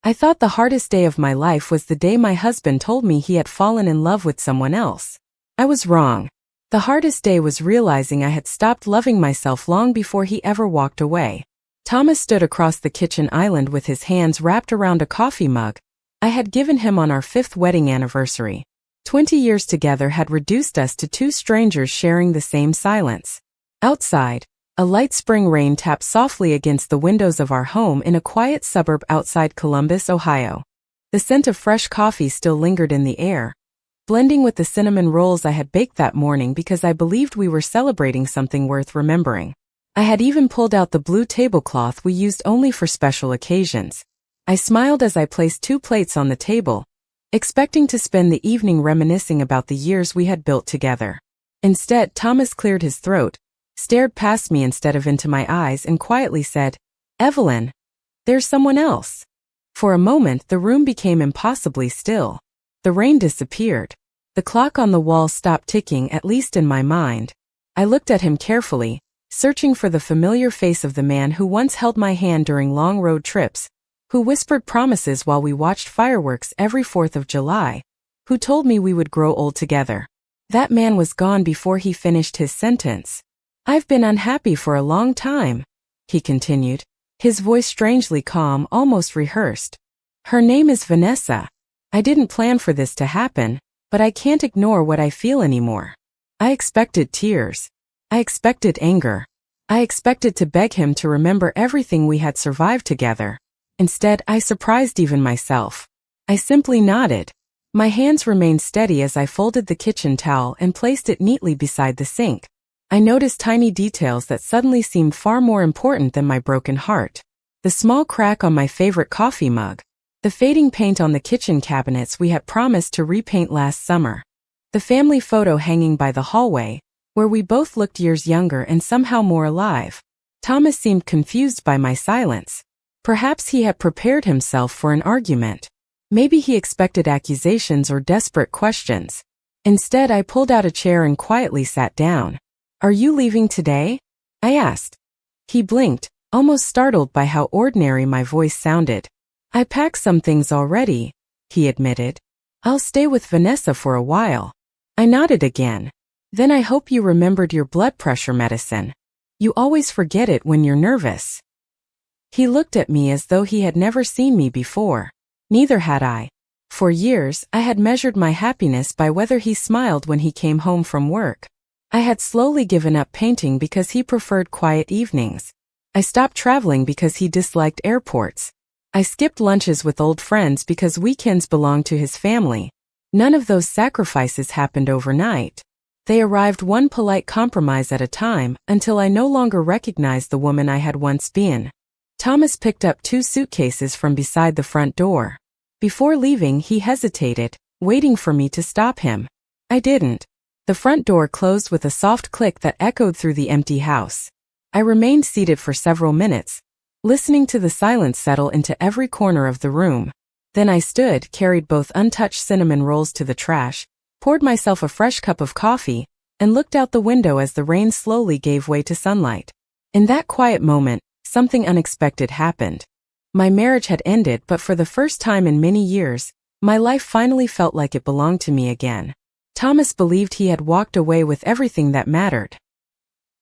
I thought the hardest day of my life was the day my husband told me he had fallen in love with someone else. I was wrong. The hardest day was realizing I had stopped loving myself long before he ever walked away. Thomas stood across the kitchen island with his hands wrapped around a coffee mug I had given him on our 5th wedding anniversary. 20 years together had reduced us to two strangers sharing the same silence. Outside, a light spring rain tapped softly against the windows of our home in a quiet suburb outside Columbus, Ohio. The scent of fresh coffee still lingered in the air, blending with the cinnamon rolls I had baked that morning because I believed we were celebrating something worth remembering. I had even pulled out the blue tablecloth we used only for special occasions. I smiled as I placed 2 plates on the table, expecting to spend the evening reminiscing about the years we had built together. Instead, Thomas cleared his throat, stared past me instead of into my eyes, and quietly said, "Evelyn, there's someone else." For a moment, the room became impossibly still. The rain disappeared. The clock on the wall stopped ticking, at least in my mind. I looked at him carefully, searching for the familiar face of the man who once held my hand during long road trips, who whispered promises while we watched fireworks every 4th of July, who told me we would grow old together. That man was gone before he finished his sentence. "I've been unhappy for a long time," he continued, his voice strangely calm, almost rehearsed. "Her name is Vanessa. I didn't plan for this to happen, but I can't ignore what I feel anymore." I expected tears. I expected anger. I expected to beg him to remember everything we had survived together. Instead, I surprised even myself. I simply nodded. My hands remained steady as I folded the kitchen towel and placed it neatly beside the sink. I noticed tiny details that suddenly seemed far more important than my broken heart. The small crack on my favorite coffee mug. The fading paint on the kitchen cabinets we had promised to repaint last summer. The family photo hanging by the hallway, where we both looked years younger and somehow more alive. Thomas seemed confused by my silence. Perhaps he had prepared himself for an argument. Maybe he expected accusations or desperate questions. Instead, I pulled out a chair and quietly sat down. "Are you leaving today?" I asked. He blinked, almost startled by how ordinary my voice sounded. "I packed some things already," he admitted. "I'll stay with Vanessa for a while." I nodded again. "Then I hope you remembered your blood pressure medicine. You always forget it when you're nervous." He looked at me as though he had never seen me before. Neither had I. For years, I had measured my happiness by whether he smiled when he came home from work. I had slowly given up painting because he preferred quiet evenings. I stopped traveling because he disliked airports. I skipped lunches with old friends because weekends belonged to his family. None of those sacrifices happened overnight. They arrived one polite compromise at a time, until I no longer recognized the woman I had once been. Thomas picked up 2 suitcases from beside the front door. Before leaving, he hesitated, waiting for me to stop him. I didn't. The front door closed with a soft click that echoed through the empty house. I remained seated for several minutes, listening to the silence settle into every corner of the room. Then I stood, carried both untouched cinnamon rolls to the trash, poured myself a fresh cup of coffee, and looked out the window as the rain slowly gave way to sunlight. In that quiet moment, something unexpected happened. My marriage had ended, but for the first time in many years, my life finally felt like it belonged to me again. Thomas believed he had walked away with everything that mattered.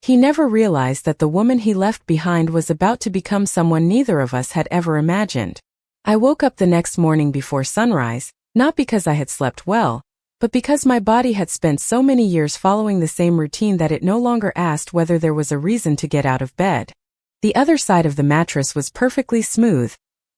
He never realized that the woman he left behind was about to become someone neither of us had ever imagined. I woke up the next morning before sunrise, not because I had slept well, but because my body had spent so many years following the same routine that it no longer asked whether there was a reason to get out of bed. The other side of the mattress was perfectly smooth,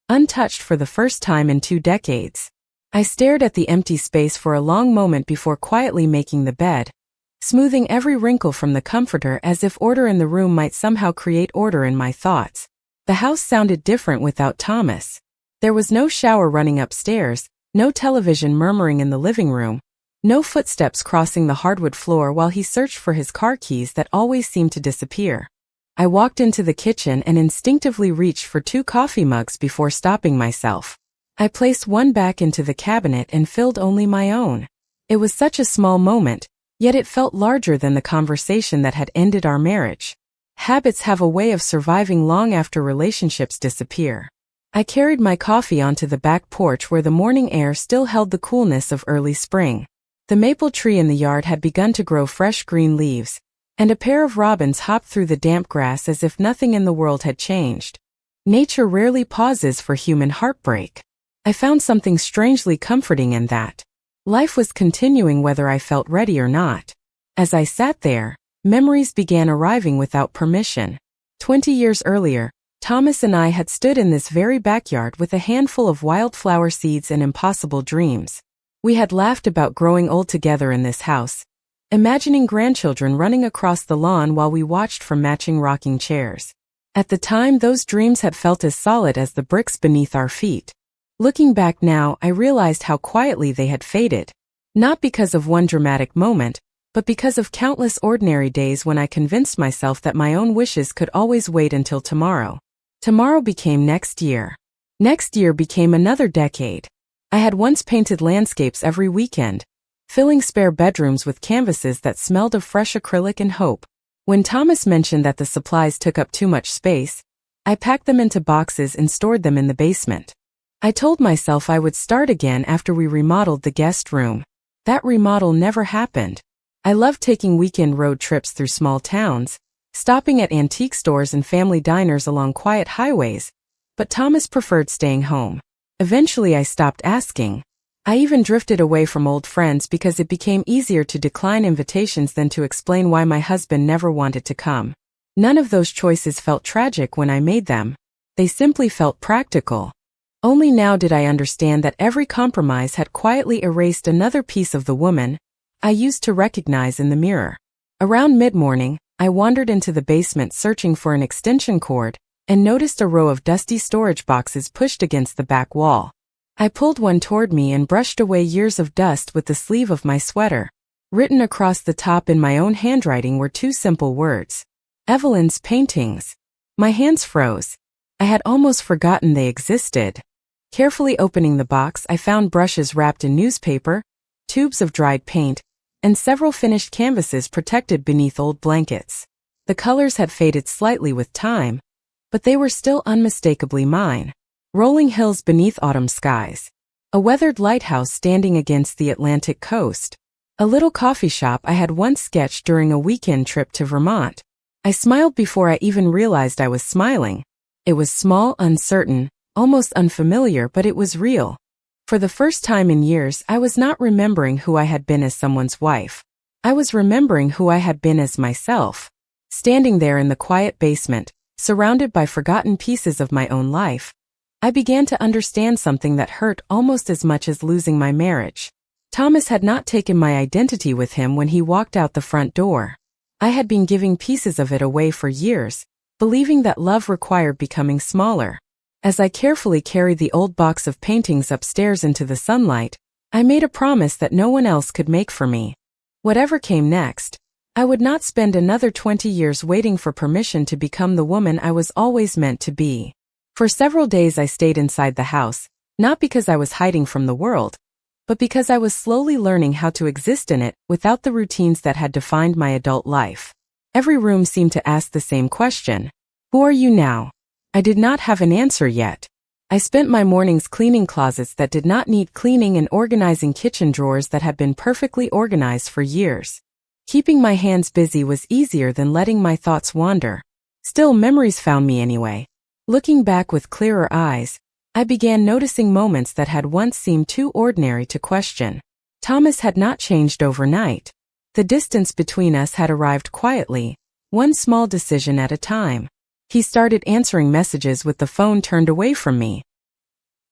untouched for the first time in 2 decades. I stared at the empty space for a long moment before quietly making the bed, smoothing every wrinkle from the comforter as if order in the room might somehow create order in my thoughts. The house sounded different without Thomas. There was no shower running upstairs, no television murmuring in the living room, no footsteps crossing the hardwood floor while he searched for his car keys that always seemed to disappear. I walked into the kitchen and instinctively reached for 2 coffee mugs before stopping myself. I placed one back into the cabinet and filled only my own. It was such a small moment, yet it felt larger than the conversation that had ended our marriage. Habits have a way of surviving long after relationships disappear. I carried my coffee onto the back porch where the morning air still held the coolness of early spring. The maple tree in the yard had begun to grow fresh green leaves, and a pair of robins hopped through the damp grass as if nothing in the world had changed. Nature rarely pauses for human heartbreak. I found something strangely comforting in that. Life was continuing whether I felt ready or not. As I sat there, memories began arriving without permission. 20 years earlier, Thomas and I had stood in this very backyard with a handful of wildflower seeds and impossible dreams. We had laughed about growing old together in this house, imagining grandchildren running across the lawn while we watched from matching rocking chairs. At the time, those dreams had felt as solid as the bricks beneath our feet. Looking back now, I realized how quietly they had faded. Not because of one dramatic moment, but because of countless ordinary days when I convinced myself that my own wishes could always wait until tomorrow. Tomorrow became next year. Next year became another decade. I had once painted landscapes every weekend, filling spare bedrooms with canvases that smelled of fresh acrylic and hope. When Thomas mentioned that the supplies took up too much space, I packed them into boxes and stored them in the basement. I told myself I would start again after we remodeled the guest room. That remodel never happened. I loved taking weekend road trips through small towns, stopping at antique stores and family diners along quiet highways, but Thomas preferred staying home. Eventually I stopped asking. I even drifted away from old friends because it became easier to decline invitations than to explain why my husband never wanted to come. None of those choices felt tragic when I made them. They simply felt practical. Only now did I understand that every compromise had quietly erased another piece of the woman I used to recognize in the mirror. Around mid-morning, I wandered into the basement searching for an extension cord and noticed a row of dusty storage boxes pushed against the back wall. I pulled one toward me and brushed away years of dust with the sleeve of my sweater. Written across the top in my own handwriting were two simple words: Evelyn's paintings. My hands froze. I had almost forgotten they existed. Carefully opening the box, I found brushes wrapped in newspaper, tubes of dried paint, and several finished canvases protected beneath old blankets. The colors had faded slightly with time, but they were still unmistakably mine. Rolling hills beneath autumn skies. A weathered lighthouse standing against the Atlantic coast. A little coffee shop I had once sketched during a weekend trip to Vermont. I smiled before I even realized I was smiling. It was small, uncertain, almost unfamiliar, but it was real. For the first time in years, I was not remembering who I had been as someone's wife. I was remembering who I had been as myself. Standing there in the quiet basement, surrounded by forgotten pieces of my own life, I began to understand something that hurt almost as much as losing my marriage. Thomas had not taken my identity with him when he walked out the front door. I had been giving pieces of it away for years, believing that love required becoming smaller. As I carefully carried the old box of paintings upstairs into the sunlight, I made a promise that no one else could make for me. Whatever came next, I would not spend another 20 years waiting for permission to become the woman I was always meant to be. For several days I stayed inside the house, not because I was hiding from the world, but because I was slowly learning how to exist in it without the routines that had defined my adult life. Every room seemed to ask the same question: who are you now? I did not have an answer yet. I spent my mornings cleaning closets that did not need cleaning and organizing kitchen drawers that had been perfectly organized for years. Keeping my hands busy was easier than letting my thoughts wander. Still, memories found me anyway. Looking back with clearer eyes, I began noticing moments that had once seemed too ordinary to question. Thomas had not changed overnight. The distance between us had arrived quietly, one small decision at a time. He started answering messages with the phone turned away from me.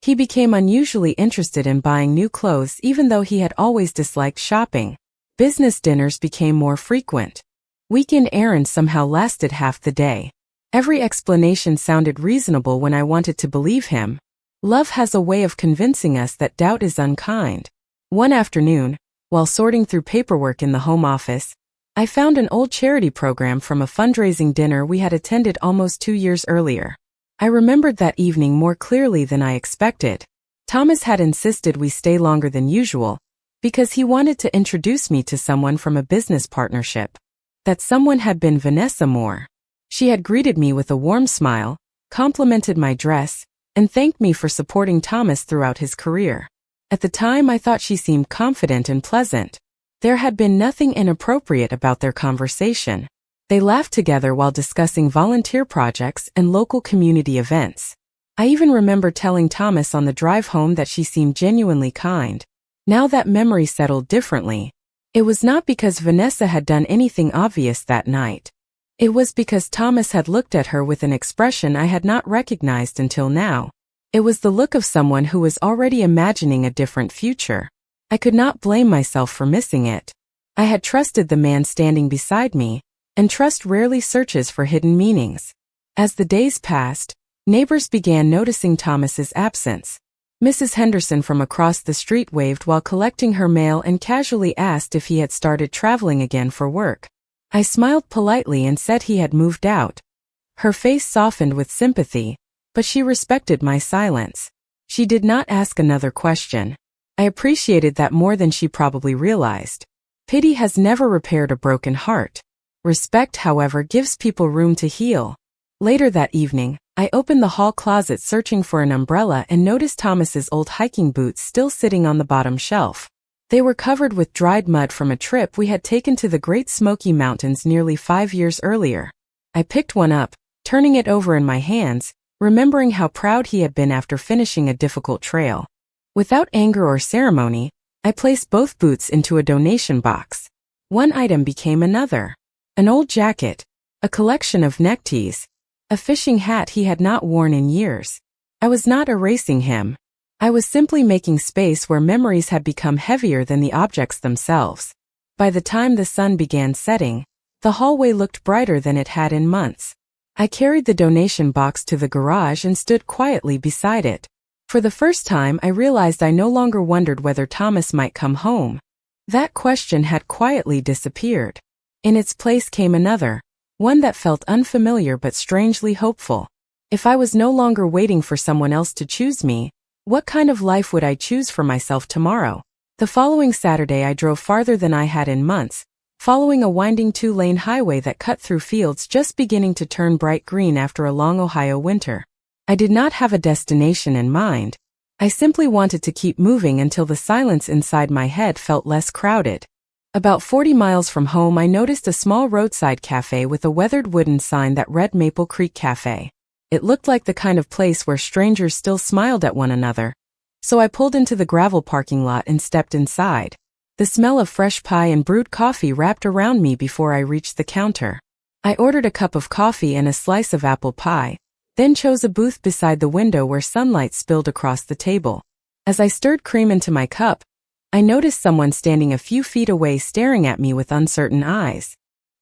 He became unusually interested in buying new clothes even though he had always disliked shopping. Business dinners became more frequent. Weekend errands somehow lasted half the day. Every explanation sounded reasonable when I wanted to believe him. Love has a way of convincing us that doubt is unkind. One afternoon, while sorting through paperwork in the home office, I found an old charity program from a fundraising dinner we had attended almost 2 years earlier. I remembered that evening more clearly than I expected. Thomas had insisted we stay longer than usual, because he wanted to introduce me to someone from a business partnership. That someone had been Vanessa Moore. She had greeted me with a warm smile, complimented my dress, and thanked me for supporting Thomas throughout his career. At the time, I thought she seemed confident and pleasant. There had been nothing inappropriate about their conversation. They laughed together while discussing volunteer projects and local community events. I even remember telling Thomas on the drive home that she seemed genuinely kind. Now that memory settled differently. It was not because Vanessa had done anything obvious that night. It was because Thomas had looked at her with an expression I had not recognized until now. It was the look of someone who was already imagining a different future. I could not blame myself for missing it. I had trusted the man standing beside me, and trust rarely searches for hidden meanings. As the days passed, neighbors began noticing Thomas's absence. Mrs. Henderson from across the street waved while collecting her mail and casually asked if he had started traveling again for work. I smiled politely and said he had moved out. Her face softened with sympathy, but she respected my silence. She did not ask another question. I appreciated that more than she probably realized. Pity has never repaired a broken heart. Respect, however, gives people room to heal. Later that evening, I opened the hall closet searching for an umbrella and noticed Thomas's old hiking boots still sitting on the bottom shelf. They were covered with dried mud from a trip we had taken to the Great Smoky Mountains nearly 5 years earlier. I picked one up, turning it over in my hands, remembering how proud he had been after finishing a difficult trail. Without anger or ceremony, I placed both boots into a donation box. One item became another. An old jacket, a collection of neckties, a fishing hat he had not worn in years. I was not erasing him. I was simply making space where memories had become heavier than the objects themselves. By the time the sun began setting, the hallway looked brighter than it had in months. I carried the donation box to the garage and stood quietly beside it. For the first time, I realized I no longer wondered whether Thomas might come home. That question had quietly disappeared. In its place came another, one that felt unfamiliar but strangely hopeful. If I was no longer waiting for someone else to choose me, what kind of life would I choose for myself tomorrow? The following Saturday I drove farther than I had in months, following a winding 2-lane highway that cut through fields just beginning to turn bright green after a long Ohio winter. I did not have a destination in mind. I simply wanted to keep moving until the silence inside my head felt less crowded. About 40 miles from home I noticed a small roadside cafe with a weathered wooden sign that read Maple Creek Cafe. It looked like the kind of place where strangers still smiled at one another. So I pulled into the gravel parking lot and stepped inside. The smell of fresh pie and brewed coffee wrapped around me before I reached the counter. I ordered a cup of coffee and a slice of apple pie, then chose a booth beside the window where sunlight spilled across the table. As I stirred cream into my cup, I noticed someone standing a few feet away staring at me with uncertain eyes.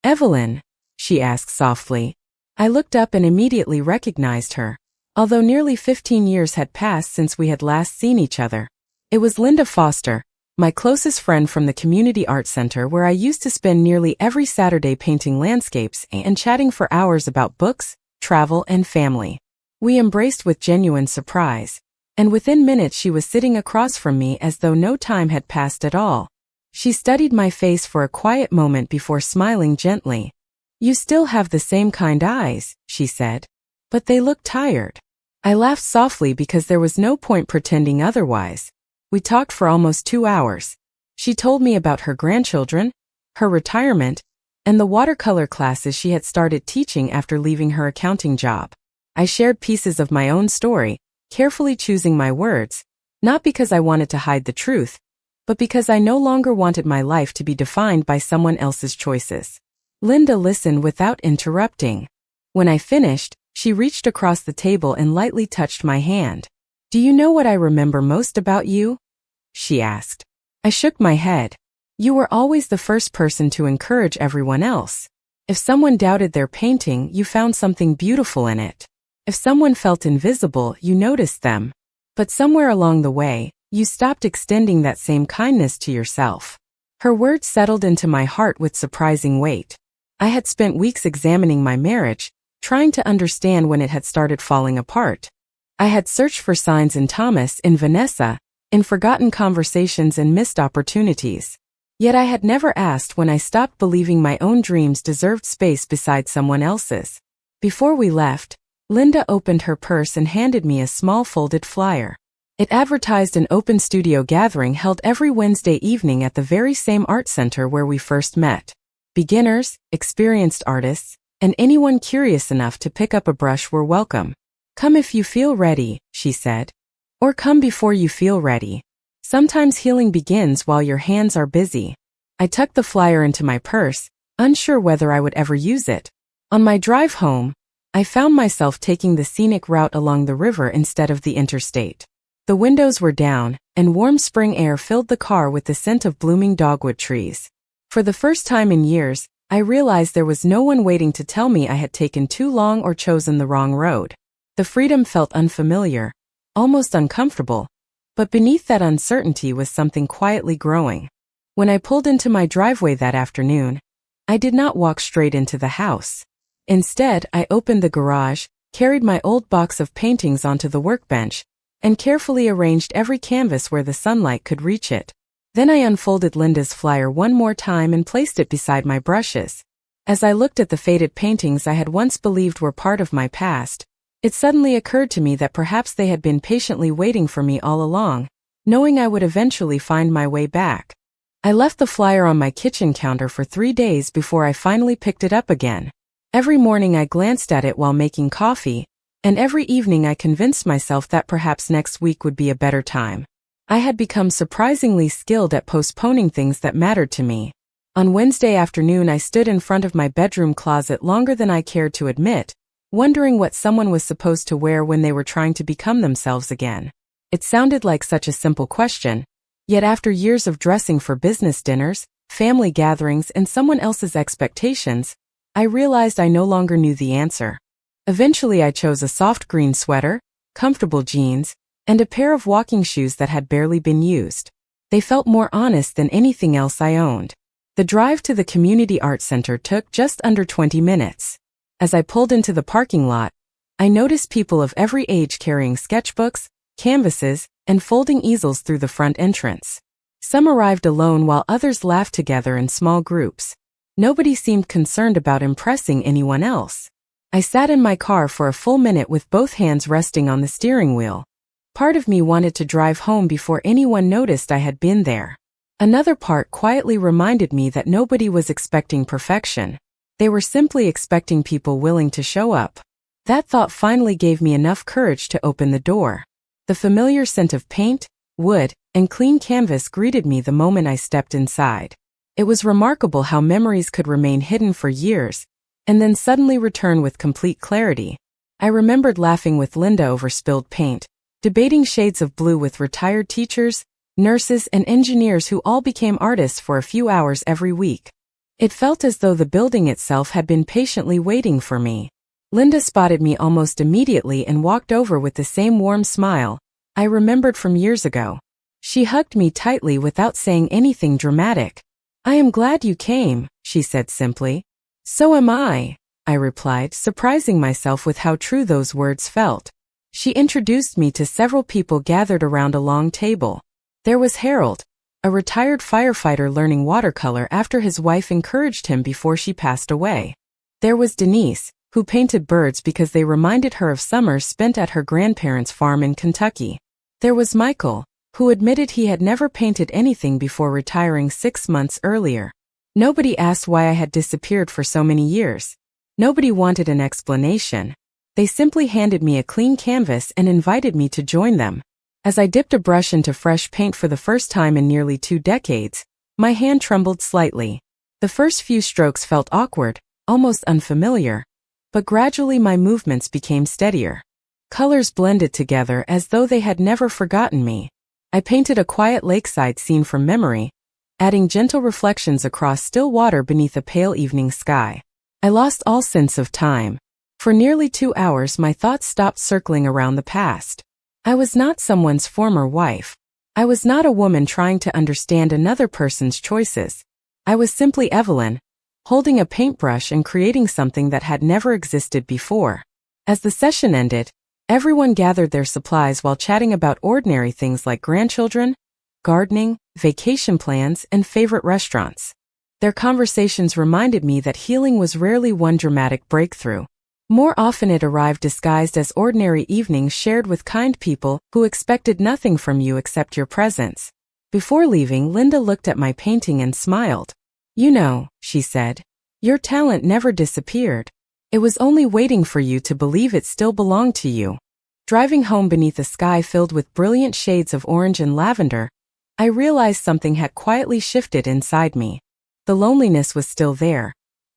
"Evelyn?" she asked softly. I looked up and immediately recognized her, although nearly 15 years had passed since we had last seen each other. It was Linda Foster, my closest friend from the Community Art Center where I used to spend nearly every Saturday painting landscapes and chatting for hours about books, travel, and family. We embraced with genuine surprise, and within minutes she was sitting across from me as though no time had passed at all. She studied my face for a quiet moment before smiling gently. "You still have the same kind eyes," she said. "But they look tired." I laughed softly because there was no point pretending otherwise. We talked for almost 2 hours. She told me about her grandchildren, her retirement, and the watercolor classes she had started teaching after leaving her accounting job. I shared pieces of my own story, carefully choosing my words, not because I wanted to hide the truth, but because I no longer wanted my life to be defined by someone else's choices. Linda listened without interrupting. When I finished, she reached across the table and lightly touched my hand. "Do you know what I remember most about you?" she asked. I shook my head. "You were always the first person to encourage everyone else. If someone doubted their painting, you found something beautiful in it. If someone felt invisible, you noticed them. But somewhere along the way, you stopped extending that same kindness to yourself." Her words settled into my heart with surprising weight. I had spent weeks examining my marriage, trying to understand when it had started falling apart. I had searched for signs in Thomas, in Vanessa, in forgotten conversations and missed opportunities. Yet I had never asked when I stopped believing my own dreams deserved space beside someone else's. Before we left, Linda opened her purse and handed me a small folded flyer. It advertised an open studio gathering held every Wednesday evening at the very same art center where we first met. Beginners, experienced artists, and anyone curious enough to pick up a brush were welcome. Come if you feel ready, she said. Or come before you feel ready. Sometimes healing begins while your hands are busy. I tucked the flyer into my purse, unsure whether I would ever use it. On my drive home, I found myself taking the scenic route along the river instead of the interstate. The windows were down, and warm spring air filled the car with the scent of blooming dogwood trees. For the first time in years, I realized there was no one waiting to tell me I had taken too long or chosen the wrong road. The freedom felt unfamiliar, almost uncomfortable, but beneath that uncertainty was something quietly growing. When I pulled into my driveway that afternoon, I did not walk straight into the house. Instead, I opened the garage, carried my old box of paintings onto the workbench, and carefully arranged every canvas where the sunlight could reach it. Then I unfolded Linda's flyer one more time and placed it beside my brushes. As I looked at the faded paintings I had once believed were part of my past, it suddenly occurred to me that perhaps they had been patiently waiting for me all along, knowing I would eventually find my way back. I left the flyer on my kitchen counter for 3 days before I finally picked it up again. Every morning I glanced at it while making coffee, and every evening I convinced myself that perhaps next week would be a better time. I had become surprisingly skilled at postponing things that mattered to me. On Wednesday afternoon I stood in front of my bedroom closet longer than I cared to admit, wondering what someone was supposed to wear when they were trying to become themselves again. It sounded like such a simple question, yet after years of dressing for business dinners, family gatherings, and someone else's expectations, I realized I no longer knew the answer. Eventually I chose a soft green sweater, comfortable jeans, and a pair of walking shoes that had barely been used. They felt more honest than anything else I owned. The drive to the community art center took just under 20 minutes. As I pulled into the parking lot, I noticed people of every age carrying sketchbooks, canvases, and folding easels through the front entrance. Some arrived alone while others laughed together in small groups. Nobody seemed concerned about impressing anyone else. I sat in my car for a full minute with both hands resting on the steering wheel. Part of me wanted to drive home before anyone noticed I had been there. Another part quietly reminded me that nobody was expecting perfection. They were simply expecting people willing to show up. That thought finally gave me enough courage to open the door. The familiar scent of paint, wood, and clean canvas greeted me the moment I stepped inside. It was remarkable how memories could remain hidden for years, and then suddenly return with complete clarity. I remembered laughing with Linda over spilled paint, debating shades of blue with retired teachers, nurses, and engineers who all became artists for a few hours every week. It felt as though the building itself had been patiently waiting for me. Linda spotted me almost immediately and walked over with the same warm smile I remembered from years ago. She hugged me tightly without saying anything dramatic. "I am glad you came," she said simply. "So am I," I replied, surprising myself with how true those words felt. She introduced me to several people gathered around a long table. There was Harold, a retired firefighter learning watercolor after his wife encouraged him before she passed away. There was Denise, who painted birds because they reminded her of summers spent at her grandparents' farm in Kentucky. There was Michael, who admitted he had never painted anything before retiring 6 months earlier. Nobody asked why I had disappeared for so many years. Nobody wanted an explanation. They simply handed me a clean canvas and invited me to join them. As I dipped a brush into fresh paint for the first time in nearly 2 decades, my hand trembled slightly. The first few strokes felt awkward, almost unfamiliar, but gradually my movements became steadier. Colors blended together as though they had never forgotten me. I painted a quiet lakeside scene from memory, adding gentle reflections across still water beneath a pale evening sky. I lost all sense of time. For nearly 2 hours my thoughts stopped circling around the past. I was not someone's former wife. I was not a woman trying to understand another person's choices. I was simply Evelyn, holding a paintbrush and creating something that had never existed before. As the session ended, everyone gathered their supplies while chatting about ordinary things like grandchildren, gardening, vacation plans, and favorite restaurants. Their conversations reminded me that healing was rarely one dramatic breakthrough. More often it arrived disguised as ordinary evenings shared with kind people who expected nothing from you except your presence. Before leaving, Linda looked at my painting and smiled. "You know," she said, "your talent never disappeared. It was only waiting for you to believe it still belonged to you." Driving home beneath a sky filled with brilliant shades of orange and lavender, I realized something had quietly shifted inside me. The loneliness was still there,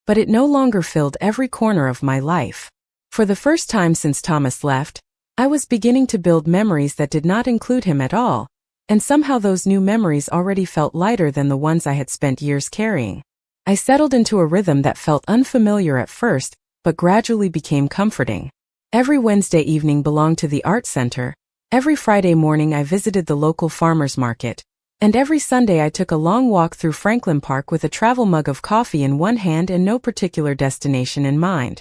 but it no longer filled every corner of my life. For the first time since Thomas left, I was beginning to build memories that did not include him at all, and somehow those new memories already felt lighter than the ones I had spent years carrying. I settled into a rhythm that felt unfamiliar at first, but gradually became comforting. Every Wednesday evening belonged to the art center, every Friday morning I visited the local farmers market, and every Sunday I took a long walk through Franklin Park with a travel mug of coffee in one hand and no particular destination in mind.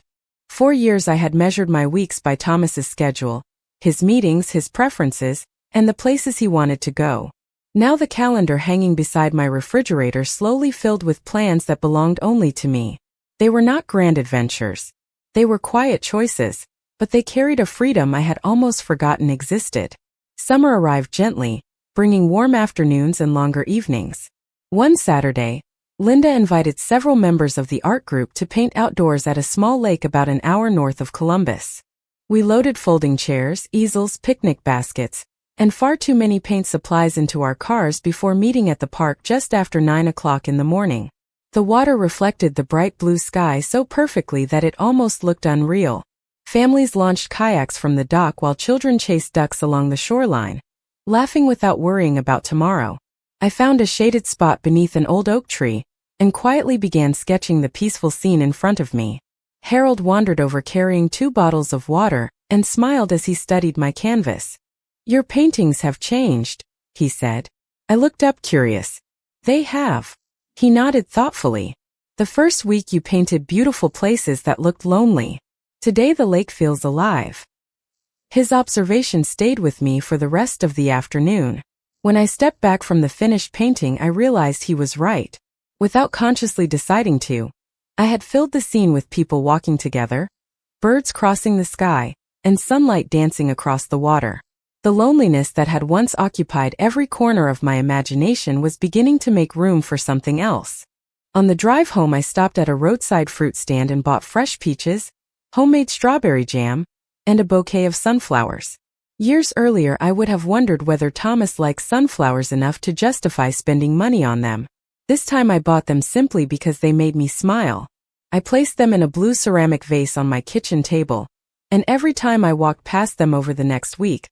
4 years I had measured my weeks by Thomas's schedule, his meetings, his preferences, and the places he wanted to go. Now the calendar hanging beside my refrigerator slowly filled with plans that belonged only to me. They were not grand adventures. They were quiet choices, but they carried a freedom I had almost forgotten existed. Summer arrived gently, bringing warm afternoons and longer evenings. One Saturday, Linda invited several members of the art group to paint outdoors at a small lake about an hour north of Columbus. We loaded folding chairs, easels, picnic baskets, and far too many paint supplies into our cars before meeting at the park just after 9 o'clock in the morning. The water reflected the bright blue sky so perfectly that it almost looked unreal. Families launched kayaks from the dock while children chased ducks along the shoreline, laughing without worrying about tomorrow. I found a shaded spot beneath an old oak tree and quietly began sketching the peaceful scene in front of me. Harold wandered over carrying 2 bottles of water and smiled as he studied my canvas. "Your paintings have changed," he said. I looked up curious. "They have." He nodded thoughtfully. "The first week you painted beautiful places that looked lonely. Today the lake feels alive." His observation stayed with me for the rest of the afternoon. When I stepped back from the finished painting, I realized he was right. Without consciously deciding to, I had filled the scene with people walking together, birds crossing the sky, and sunlight dancing across the water. The loneliness that had once occupied every corner of my imagination was beginning to make room for something else. On the drive home, I stopped at a roadside fruit stand and bought fresh peaches, homemade strawberry jam, and a bouquet of sunflowers. Years earlier, I would have wondered whether Thomas liked sunflowers enough to justify spending money on them. This time I bought them simply because they made me smile. I placed them in a blue ceramic vase on my kitchen table, and every time I walked past them over the next week,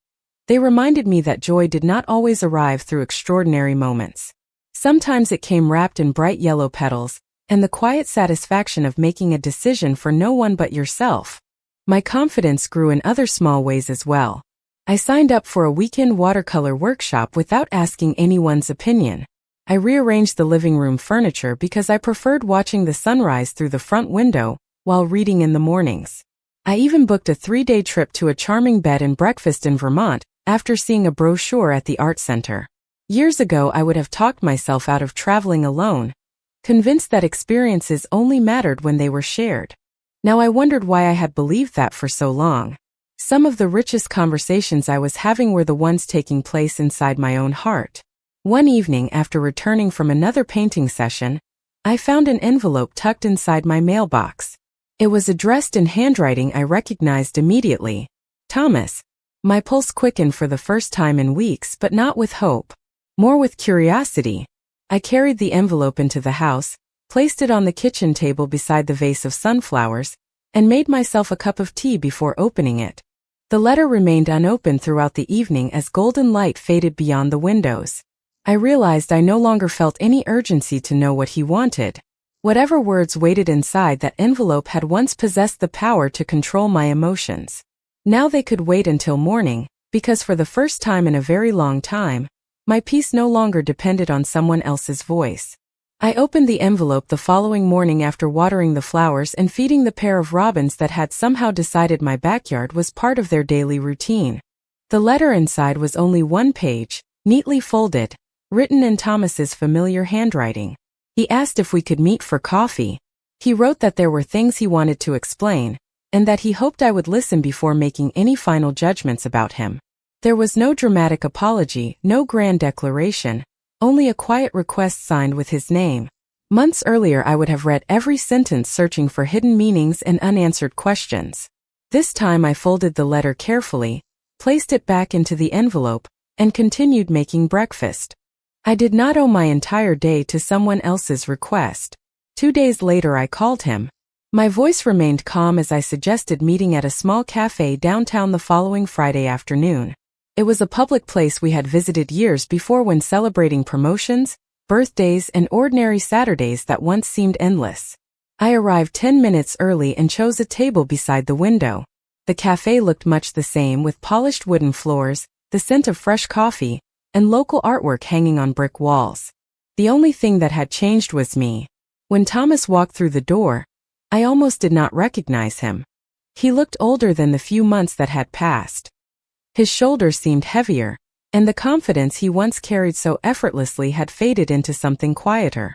they reminded me that joy did not always arrive through extraordinary moments. Sometimes it came wrapped in bright yellow petals, and the quiet satisfaction of making a decision for no one but yourself. My confidence grew in other small ways as well. I signed up for a weekend watercolor workshop without asking anyone's opinion. I rearranged the living room furniture because I preferred watching the sunrise through the front window while reading in the mornings. I even booked a 3-day trip to a charming bed and breakfast in Vermont after seeing a brochure at the art center. Years ago, I would have talked myself out of traveling alone, convinced that experiences only mattered when they were shared. Now I wondered why I had believed that for so long. Some of the richest conversations I was having were the ones taking place inside my own heart. One evening, after returning from another painting session, I found an envelope tucked inside my mailbox. It was addressed in handwriting I recognized immediately. Thomas. My pulse quickened for the first time in weeks, but not with hope. More with curiosity. I carried the envelope into the house, placed it on the kitchen table beside the vase of sunflowers, and made myself a cup of tea before opening it. The letter remained unopened throughout the evening as golden light faded beyond the windows. I realized I no longer felt any urgency to know what he wanted. Whatever words waited inside that envelope had once possessed the power to control my emotions. Now they could wait until morning, because for the first time in a very long time, my peace no longer depended on someone else's voice. I opened the envelope the following morning after watering the flowers and feeding the pair of robins that had somehow decided my backyard was part of their daily routine. The letter inside was only 1 page, neatly folded, written in Thomas's familiar handwriting. He asked if we could meet for coffee. He wrote that there were things he wanted to explain, and that he hoped I would listen before making any final judgments about him. There was no dramatic apology, no grand declaration, only a quiet request signed with his name. Months earlier I would have read every sentence searching for hidden meanings and unanswered questions. This time I folded the letter carefully, placed it back into the envelope, and continued making breakfast. I did not owe my entire day to someone else's request. 2 days later I called him. My voice remained calm as I suggested meeting at a small cafe downtown the following Friday afternoon. It was a public place we had visited years before when celebrating promotions, birthdays, and ordinary Saturdays that once seemed endless. I arrived 10 minutes early and chose a table beside the window. The cafe looked much the same, with polished wooden floors, the scent of fresh coffee, and local artwork hanging on brick walls. The only thing that had changed was me. When Thomas walked through the door, I almost did not recognize him. He looked older than the few months that had passed. His shoulders seemed heavier, and the confidence he once carried so effortlessly had faded into something quieter.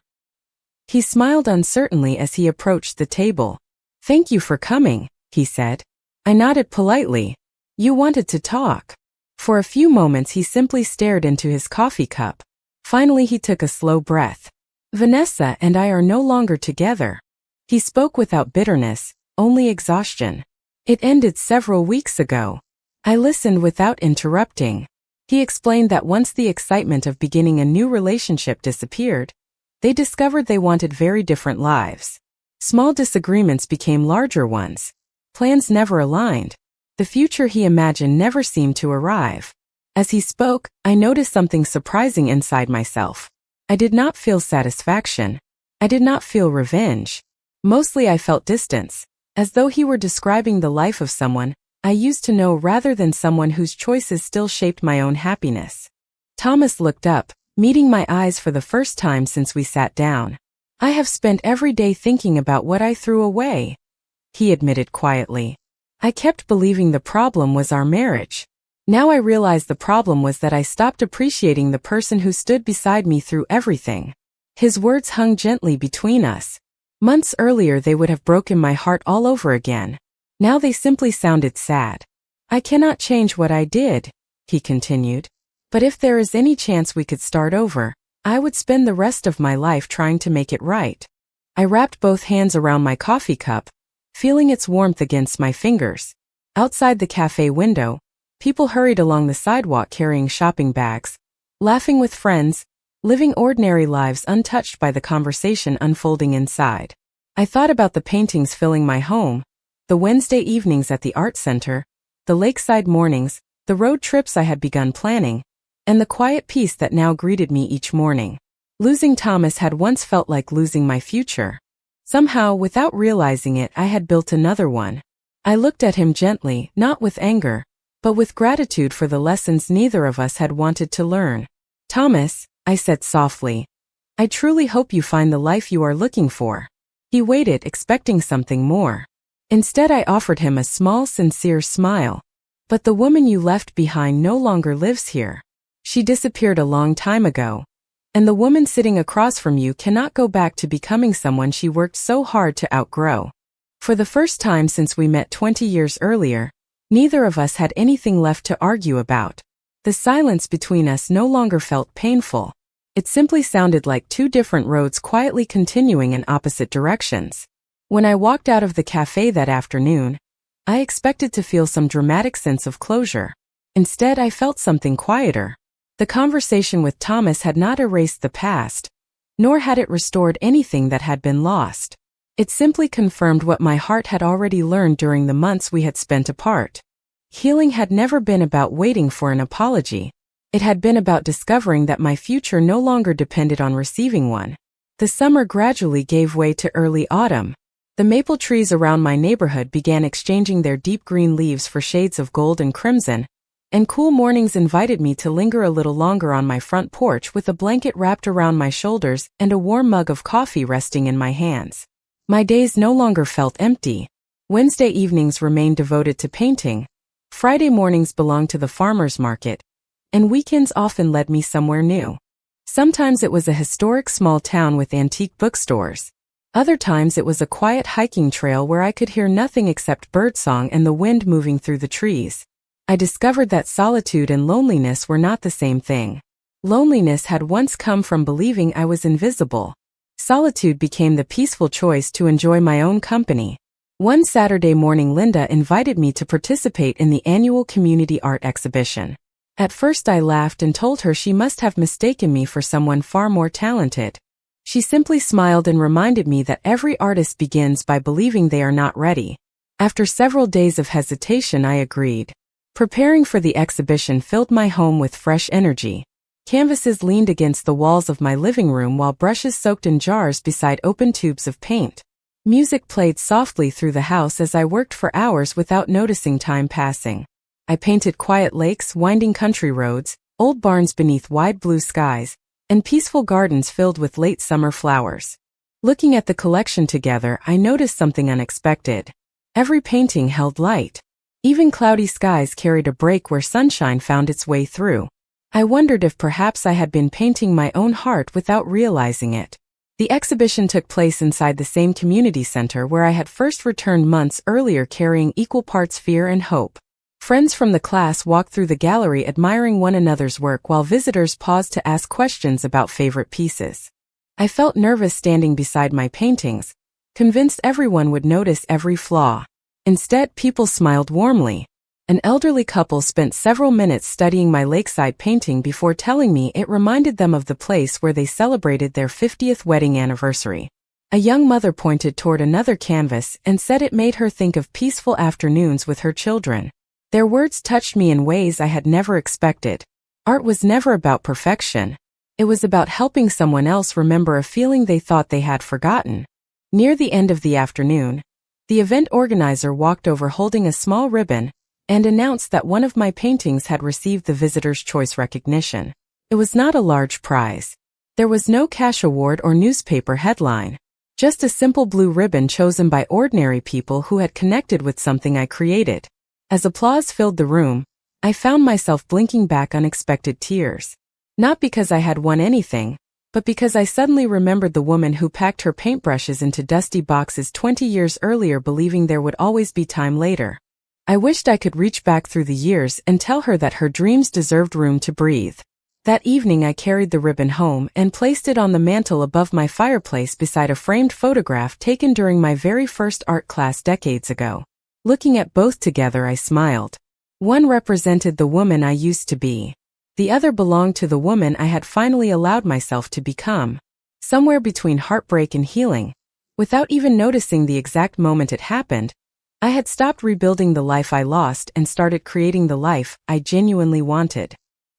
He smiled uncertainly as he approached the table. "Thank you for coming," he said. I nodded politely. "You wanted to talk." For a few moments he simply stared into his coffee cup. Finally he took a slow breath. "Vanessa and I are no longer together." He spoke without bitterness, only exhaustion. "It ended several weeks ago." I listened without interrupting. He explained that once the excitement of beginning a new relationship disappeared, they discovered they wanted very different lives. Small disagreements became larger ones. Plans never aligned. The future he imagined never seemed to arrive. As he spoke, I noticed something surprising inside myself. I did not feel satisfaction. I did not feel revenge. Mostly I felt distance, as though he were describing the life of someone I used to know rather than someone whose choices still shaped my own happiness. Thomas looked up, meeting my eyes for the first time since we sat down. "I have spent every day thinking about what I threw away," he admitted quietly. "I kept believing the problem was our marriage. Now I realize the problem was that I stopped appreciating the person who stood beside me through everything." His words hung gently between us. Months earlier they would have broken my heart all over again. Now they simply sounded sad. "I cannot change what I did," he continued. "But if there is any chance we could start over, I would spend the rest of my life trying to make it right." I wrapped both hands around my coffee cup, feeling its warmth against my fingers. Outside the cafe window, people hurried along the sidewalk carrying shopping bags, laughing with friends, living ordinary lives untouched by the conversation unfolding inside. I thought about the paintings filling my home, the Wednesday evenings at the art center, the lakeside mornings, the road trips I had begun planning, and the quiet peace that now greeted me each morning. Losing Thomas had once felt like losing my future. Somehow, without realizing it, I had built another one. I looked at him gently, not with anger, but with gratitude for the lessons neither of us had wanted to learn. "Thomas," I said softly, "I truly hope you find the life you are looking for." He waited, expecting something more. Instead I offered him a small, sincere smile. "But the woman you left behind no longer lives here. She disappeared a long time ago. And the woman sitting across from you cannot go back to becoming someone she worked so hard to outgrow." For the first time since we met 20 years earlier, neither of us had anything left to argue about. The silence between us no longer felt painful. It simply sounded like two different roads quietly continuing in opposite directions. When I walked out of the cafe that afternoon, I expected to feel some dramatic sense of closure. Instead, I felt something quieter. The conversation with Thomas had not erased the past, nor had it restored anything that had been lost. It simply confirmed what my heart had already learned during the months we had spent apart. Healing had never been about waiting for an apology. It had been about discovering that my future no longer depended on receiving one. The summer gradually gave way to early autumn. The maple trees around my neighborhood began exchanging their deep green leaves for shades of gold and crimson, and cool mornings invited me to linger a little longer on my front porch with a blanket wrapped around my shoulders and a warm mug of coffee resting in my hands. My days no longer felt empty. Wednesday evenings remained devoted to painting, Friday mornings belonged to the farmer's market, and weekends often led me somewhere new. Sometimes it was a historic small town with antique bookstores. Other times it was a quiet hiking trail where I could hear nothing except birdsong and the wind moving through the trees. I discovered that solitude and loneliness were not the same thing. Loneliness had once come from believing I was invisible. Solitude became the peaceful choice to enjoy my own company. One Saturday morning, Linda invited me to participate in the annual community art exhibition. At first I laughed and told her she must have mistaken me for someone far more talented. She simply smiled and reminded me that every artist begins by believing they are not ready. After several days of hesitation, I agreed. Preparing for the exhibition filled my home with fresh energy. Canvases leaned against the walls of my living room while brushes soaked in jars beside open tubes of paint. Music played softly through the house as I worked for hours without noticing time passing. I painted quiet lakes, winding country roads, old barns beneath wide blue skies, and peaceful gardens filled with late summer flowers. Looking at the collection together, I noticed something unexpected. Every painting held light. Even cloudy skies carried a break where sunshine found its way through. I wondered if perhaps I had been painting my own heart without realizing it. The exhibition took place inside the same community center where I had first returned months earlier carrying equal parts fear and hope. Friends from the class walked through the gallery admiring one another's work while visitors paused to ask questions about favorite pieces. I felt nervous standing beside my paintings, convinced everyone would notice every flaw. Instead, people smiled warmly. An elderly couple spent several minutes studying my lakeside painting before telling me it reminded them of the place where they celebrated their 50th wedding anniversary. A young mother pointed toward another canvas and said it made her think of peaceful afternoons with her children. Their words touched me in ways I had never expected. Art was never about perfection. It was about helping someone else remember a feeling they thought they had forgotten. Near the end of the afternoon, the event organizer walked over holding a small ribbon and announced that one of my paintings had received the Visitor's Choice recognition. It was not a large prize. There was no cash award or newspaper headline. Just a simple blue ribbon chosen by ordinary people who had connected with something I created. As applause filled the room, I found myself blinking back unexpected tears. Not because I had won anything, but because I suddenly remembered the woman who packed her paintbrushes into dusty boxes 20 years earlier believing there would always be time later. I wished I could reach back through the years and tell her that her dreams deserved room to breathe. That evening I carried the ribbon home and placed it on the mantel above my fireplace beside a framed photograph taken during my very first art class decades ago. Looking at both together, I smiled. One represented the woman I used to be. The other belonged to the woman I had finally allowed myself to become. Somewhere between heartbreak and healing, without even noticing the exact moment it happened, I had stopped rebuilding the life I lost and started creating the life I genuinely wanted.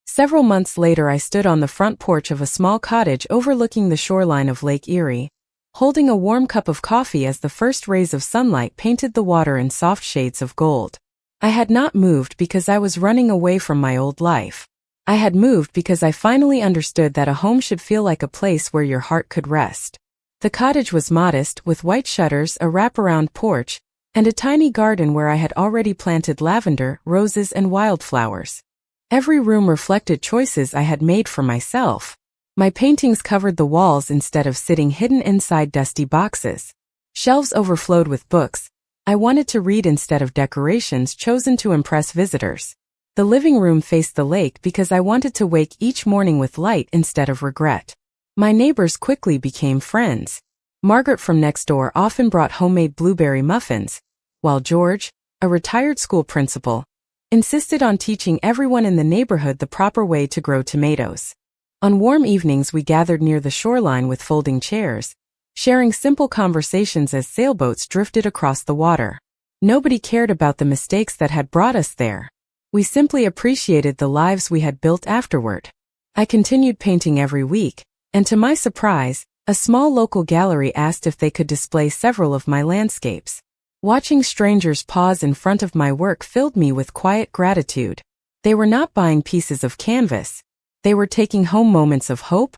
Several months later, I stood on the front porch of a small cottage overlooking the shoreline of Lake Erie, holding a warm cup of coffee as the first rays of sunlight painted the water in soft shades of gold. I had not moved because I was running away from my old life. I had moved because I finally understood that a home should feel like a place where your heart could rest. The cottage was modest, with white shutters, a wraparound porch, and a tiny garden where I had already planted lavender, roses, and wildflowers. Every room reflected choices I had made for myself. My paintings covered the walls instead of sitting hidden inside dusty boxes. Shelves overflowed with books. I wanted to read instead of decorations chosen to impress visitors. The living room faced the lake because I wanted to wake each morning with light instead of regret. My neighbors quickly became friends. Margaret from next door often brought homemade blueberry muffins, while George, a retired school principal, insisted on teaching everyone in the neighborhood the proper way to grow tomatoes. On warm evenings, we gathered near the shoreline with folding chairs, sharing simple conversations as sailboats drifted across the water. Nobody cared about the mistakes that had brought us there. We simply appreciated the lives we had built afterward. I continued painting every week, and to my surprise, a small local gallery asked if they could display several of my landscapes. Watching strangers pause in front of my work filled me with quiet gratitude. They were not buying pieces of canvas. They were taking home moments of hope,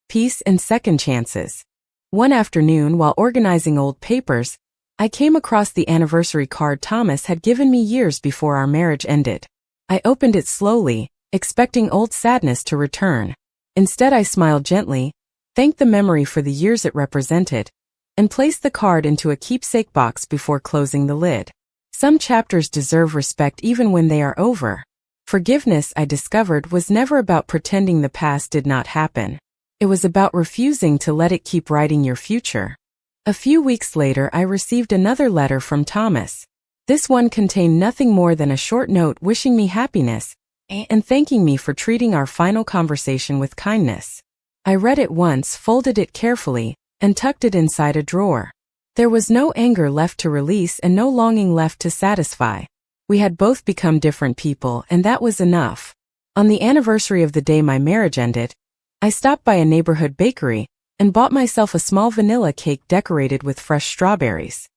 peace, and second chances. One afternoon, while organizing old papers, I came across the anniversary card Thomas had given me years before our marriage ended. I opened it slowly, expecting old sadness to return. Instead, I smiled gently, thanked the memory for the years it represented, and placed the card into a keepsake box before closing the lid. Some chapters deserve respect even when they are over. Forgiveness, I discovered, was never about pretending the past did not happen. It was about refusing to let it keep writing your future. A few weeks later, I received another letter from Thomas. This one contained nothing more than a short note wishing me happiness and thanking me for treating our final conversation with kindness. I read it once, folded it carefully, and tucked it inside a drawer. There was no anger left to release and no longing left to satisfy. We had both become different people, and that was enough. On the anniversary of the day my marriage ended, I stopped by a neighborhood bakery and bought myself a small vanilla cake decorated with fresh strawberries.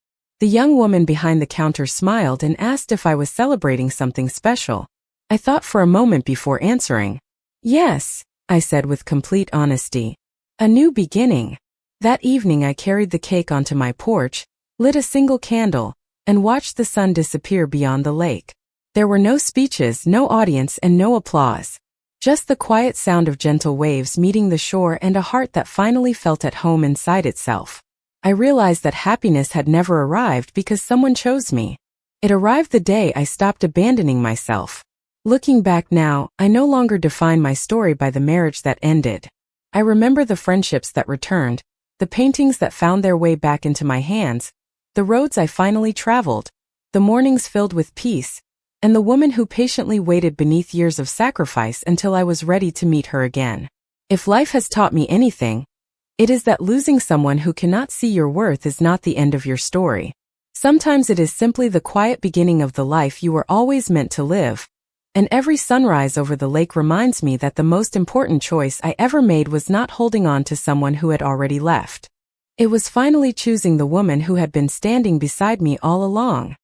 The young woman behind the counter smiled and asked if I was celebrating something special. I thought for a moment before answering. Yes, I said with complete honesty. A new beginning. That evening I carried the cake onto my porch, lit a single candle, and watched the sun disappear beyond the lake. There were no speeches, no audience, and no applause. Just the quiet sound of gentle waves meeting the shore and a heart that finally felt at home inside itself. I realized that happiness had never arrived because someone chose me. It arrived the day I stopped abandoning myself. Looking back now, I no longer define my story by the marriage that ended. I remember the friendships that returned, the paintings that found their way back into my hands, the roads I finally traveled, the mornings filled with peace, and the woman who patiently waited beneath years of sacrifice until I was ready to meet her again. If life has taught me anything, it is that losing someone who cannot see your worth is not the end of your story. Sometimes it is simply the quiet beginning of the life you were always meant to live. And every sunrise over the lake reminds me that the most important choice I ever made was not holding on to someone who had already left. It was finally choosing the woman who had been standing beside me all along.